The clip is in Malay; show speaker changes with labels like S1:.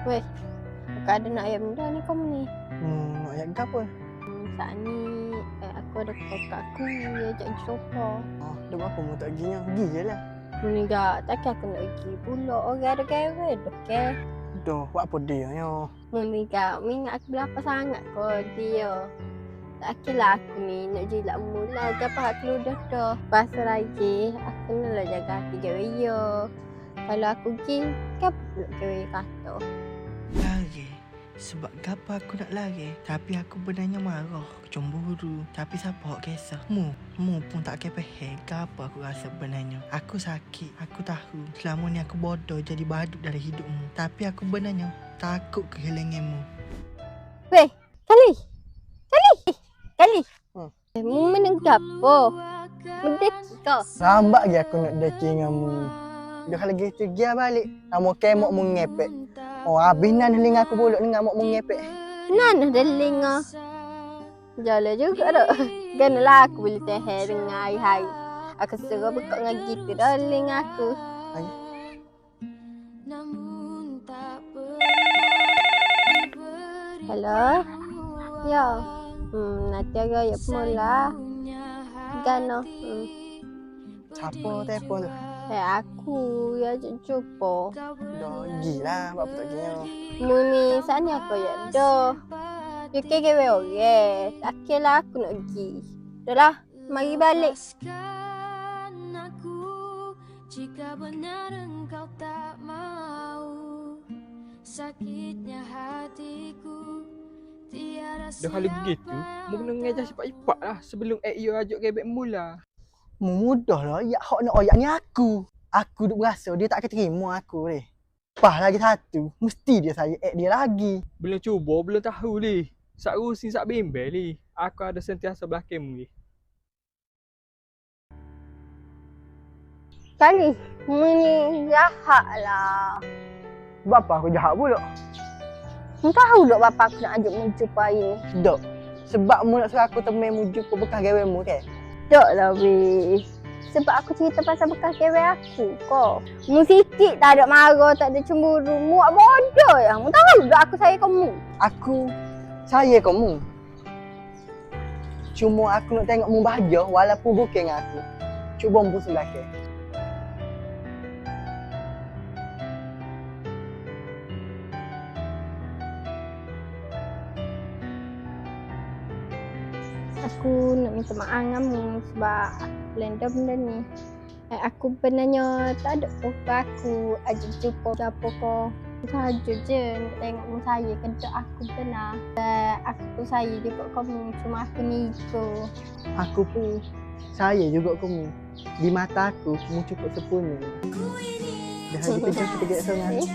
S1: Weh, kau ada nak ayam dah ni kamu ni.
S2: Nak ayam ke apa?
S1: Saat ni aku ada kakak aku dia ajak pergi sofa.
S2: Dah berapa mu tak perginya? Pergi je lah.
S1: Ni tak, takkan aku nak pergi pula. Orang ada gawe dah ke.
S2: Dah, buat apa dia ni?
S1: Ni tak, mingat aku berapa sangat kau dia. Tak kira aku ni nak jilat mula. Gapa aku dah dah. Pasal lagi, aku nak jaga hati gawe dia. Kalau aku pergi, kenapa aku nak gawe kata?
S3: Lari. Sebab gapa aku nak lari. Tapi aku benarnya marah. Cemburu. Tapi siapa hak kisah? Mu pun tak kepeh. Gapa aku rasa benarnya. Aku sakit. Aku tahu. Selama ni aku bodoh jadi badut dari hidupmu. Tapi aku benarnya takut kehilanganmu.
S1: Weh, Kali. Mu menenggap apa? Mendeki kau.
S2: Lambat je aku nak deki dengan mu. Dah kalau gitu dia balik. Kamu kemok mu ngepek. Habis nan heling aku pulak dengan mok mu ngepek.
S1: Mana deling ah. Jala juga dah. Kenalah aku boleh tahan dengan hari-hari. Aku suruh buka dengan gitu dah deling aku.
S2: Ay.
S1: Hello? Ya. Nanti agak ya pemula. Gano.
S2: Siapa telefon tu?
S1: Aku ya jumpa.
S2: Dah gila buat apa tak perginya.
S1: Muni sana aku ya dah. You ke gawe orang. Tak kira aku nak pergi. Dah lah. Mari balik.
S4: Jika benar engkau tak mau, sakitnya hatiku tiada.
S5: Dah kalau begitu, mu kena mengajar cepat-cepat lah sebelum you ajak gebek mula.
S2: Mudah lah. Ya hak nak oyak ni aku. Aku duk berasa dia tak akan terima aku ni. Lepas lagi satu. Mesti dia saya dia lagi.
S5: Belum cuba, belum tahu li. Sak rusin, sak bimbel li. Aku ada sentiasa belakangmu li.
S1: Kali. Muni jahat lah.
S2: Bapa aku jahat pula.
S1: Mu tahu tak bapa aku nak ajak mu jumpa hari ni?
S2: Dok. Sebab mu nak suruh aku temen mu jumpa bekas gawe mu ke?
S1: Tak lah weh. Sebab aku cerita pasal bekas gawe aku kau. Mu sikit tak ada marah, tak ada cemburu. Mu buat bodoh ya. Mu tahu tak aku sayang kamu.
S2: Aku saya kamu. Cuma aku nak tengok mu bahagia walaupun bukan dengan aku. Cuba mu sebelah ke.
S1: Aku nak minta maaf dengan mu sebab aku blender benda ni. Aku benarnya tak ada apa aku ajak jumpa siapa kau. Sahaja je nak tengok mu saya kedok aku benar. Dan aku pun saya juga kamu. Cuma aku ni ego.
S2: Aku pun saya juga kamu. Di mata aku, kamu cukup sempurna. Dah gitu kita get sangat.